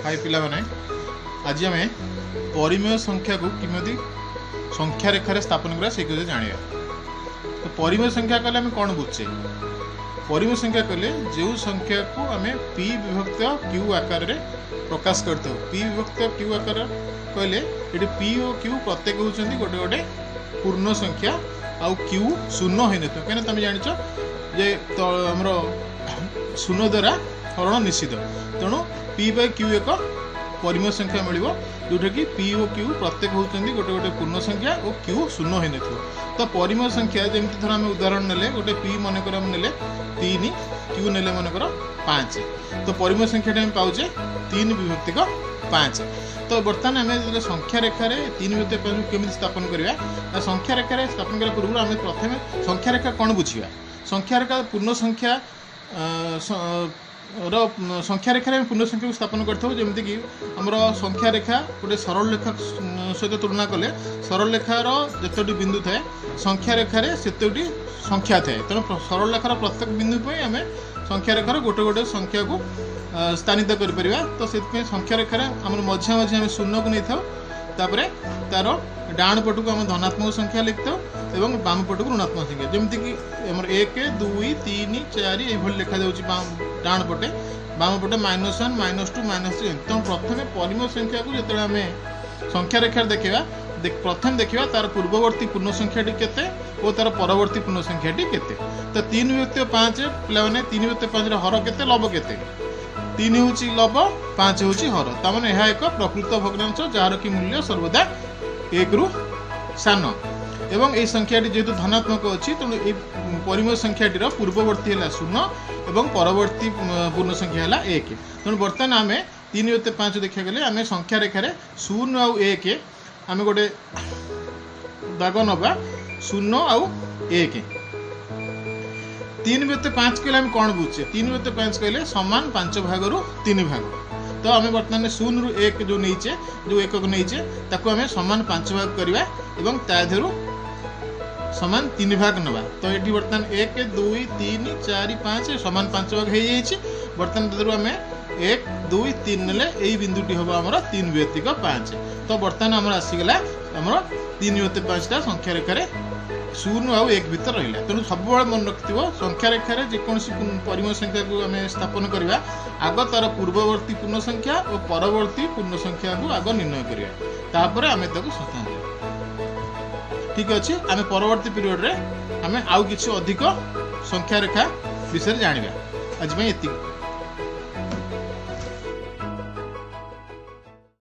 हाय पिला माने आज आम परिमेय संख्या को किमती संख्या रेखार स्थापन करा से जाना। तो परिमेय संख्या कहले आम कौन बुझे? परिमेय संख्या कहले जो संख्या को आम पी विभक्त क्यू आकार में प्रकाश करते हो। पी विभक्त क्यू आकार कहले ये पी और क्यू प्रत्येक होती गोटे गोटे पूर्ण संख्या आउ क्यू शून्य होन था कहीं तुम जान जे तो आमर शून्य द्वारा हरण निश्चित। तेणु पी बाय क्यू एक परिमेय संख्या मिल जोटा कि पी और क्यू प्रत्येक होती गोटे गोटे पूर्ण संख्या और क्यू शून्य होन था। तो परिमेय संख्या जमी थोड़ा आम उदाहरण ने गोटे पी मनकर ने 3 क्यू ने मनकर 5। तो परिमेय संख्या पाचे 3 विभक्तिक 5। तो बर्तमान आम जो संख्या रेखार 3 विभक्त 5 केमी स्थापन करवा संख्या रेखार स्थापन करने पूर्व आम प्रथम संख्या रेखा कौन बुझा? संख्या रेखा पूर्ण संख्या संख्या रेखार पूर्ण संख्या को स्थापन करते कि आमर संख्या रेखा गोटे सरल रेखा सहित तुलना कले सरल रेखार जितोटी बिंदु थाए संख्या रेखार सेतोटी संख्या थाए। तेणु सरल रेखार प्रत्येक बिंदु पर आम संख्या रेखार गोटे गोटे संख्या को स्थानित कर। तो से संख्या रेखार आम मझा मझे आम शून्य को नहीं था तार डाण पट को आम धनात्मक संख्या लिखता और बाम पट को ऋणात्मक संख्या जमीक आम 1 2 3 4 ये लिखा जा डाण पटे बाम पटे -1 -2 -3। तो प्रथम परिमेय संख्या को जो आम संख्या रेखार देखा प्रथम देखा तार पूर्ववर्ती पूर्ण संख्याटी केते और तार परवर्ती पूर्ण संख्याटी केते। तो 3 विभक्त 5 पे 3 विभक्त 5 हर केते लब केते 3 हूँ लब 5 हूँ हर ताने यह एक प्रकृत भग्नांश जार कि मूल्य सर्वदा 1 रु सान एवं ये संख्याटी जेहेतु धनात्मक अच्छी तेणु ये परिमेय संख्याटीर पूर्ववर्ती है 0 और परवर्ती पूर्ण संख्या है 1। तेणु बर्तमान आम 3 विभक्त 5 देखा गले आम संख्या रेखार 0 आउ 1 आम गोटे दाग नवा 0 आउ 1। 3 विभक्त 5 कहले आम कौन बुझे? 3 विभक्त 5 कहले समान 5 भाग रु 3 भाग। तो आम बर्तमान 0 रु 1 जो नहींचे जो 1 को नहींचे ताको आम समान 5 भाग करवा एवं ताधरू समान 3 भाग नवा। तो ये बर्तमान 1 2 3 4 5 समान 5 भाग हो जाए। बर्तमान तादरू आम 1 2 3 ने यही बिंदुटी हम आमर 3 विभक्तिक 5। तो बर्तमान आमर आसीगला आमर 3 विभक्त 5टा संख्या रेखार 0 आउ 1 भीतर रहा। तेणु सब मन रखि संख्या रेखार जेकोसी परिमेय संख्या को आम स्थापन करवा आग तार पूर्ववर्ती पूर्ण संख्या और परवर्ती पूर्ण संख्या को आग निर्णय करवा आम संस्थान। ठीक अच्छे आम परवर्ती पीरियड रे आम आउ किछि अधिक संख्या रेखा विषय जानिबा। आज एति।